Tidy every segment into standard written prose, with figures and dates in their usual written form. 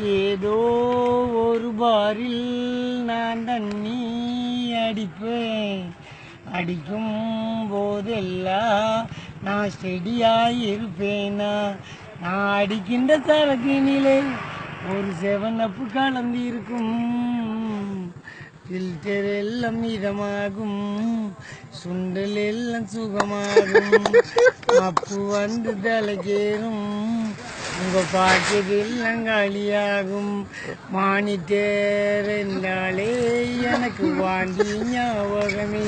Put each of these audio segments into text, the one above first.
ஏதோ ஒரு பாரில் நான் தண்ணி அடிப்பேன். அடிக்கும் போதெல்லாம் நான் ஸ்டெடியாயிருப்பேனா. நான் அடிக்கின்ற சரக்கினிலே ஒரு செவனப்பு கலந்திருக்கும். ஃபில்டர் எல்லாம் இதமாகும், சுண்டல் எல்லாம் சுகமாகும். அப்பு வந்து தலைக்கேறும், உங்க பாக்கெட் எல்லாம் காலியாகும். மானிட்டர் என்றாலே எனக்கு வாண்டி ஞாபகமே.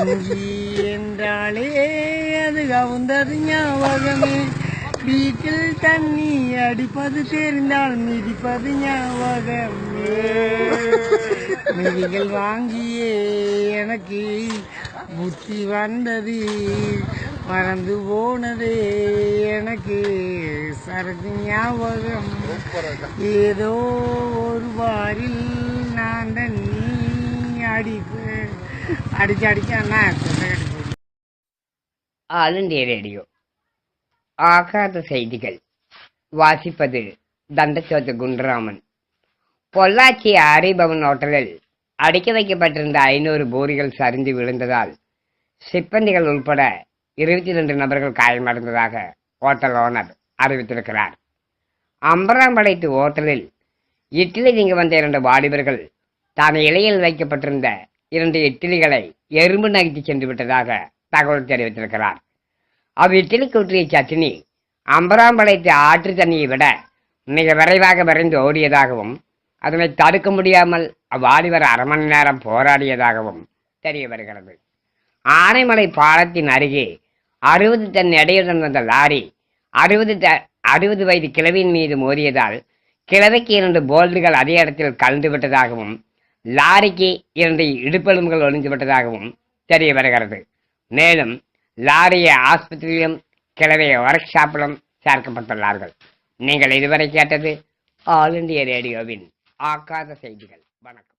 துங்கி என்றாலே அது கவுந்தது ஞாபகமே. வீட்டில் தண்ணி அடிப்பது தெரிந்தால் மிதிப்பது ஞாபகமே. மிதிகள் வாங்கியே எனக்கு புத்தி வந்தது, மறந்து போனதே எனக்கு சரக்கு ஞாபகம். ஏதோ ஒரு வாரில் நான் தண்ணி அடிப்பேன். அடிக்க ஆல் இந்தியா ரேடியோ ஆகாத செய்திகள். வாசிப்பது தண்டச்சோத்து குண்டராமன். பொள்ளாச்சி ஆரிபவன் ஹோட்டலில் அடுக்கி வைக்கப்பட்டிருந்த 500 போரிகள் சரிந்து விழுந்ததால் சிப்பந்திகள் உள்பட 22 நபர்கள் காயமடைந்ததாக ஹோட்டல் ஓனர் அறிவித்திருக்கிறார். அம்பராம்பாளையத்து ஹோட்டலில் இட்லி திங்க வந்த 2 வாலிபர்கள் தான் இலையில் வைக்கப்பட்டிருந்த 2 இட்லிகளை எறும்பு நகர்த்தி சென்று விட்டதாக தகவல் தெரிவித்திருக்கிறார். இட்லிக்கு ஊற்றிய சட்னி அம்பராம்பாளையத்து ஆற்று தண்ணியை விட மிக விரைவாக விரைந்து ஓடியதாகவும் அதனை தடுக்க முடியாமல் அவ்வாலிபர் 1/2 மணி நேரம் போராடியதாகவும் தெரிய வருகிறது. ஆனைமலை பாலத்தின் அருகே 60 டன் எடையுடன் வந்த லாரி 60 வயது கிழவியின் மீது மோதியதால் கிழவிக்கு 2 போல்டுகள் அதே இடத்தில் கலந்து விட்டதாகவும் லாரிக்கு 2 இடுப்பெலும்புகள் ஒழிந்து விட்டதாகவும் தெரிய வருகிறது. மேலும் லாரியை ஆஸ்பத்திரியிலும் கிழவியை ஒர்க் ஷாப்பிலும் சேர்க்கப்பட்டுள்ளார்கள். நீங்கள் இதுவரை கேட்டது ஆல் இந்தியா ரேடியோவின் ஆகாத செய்திகள். வணக்கம்.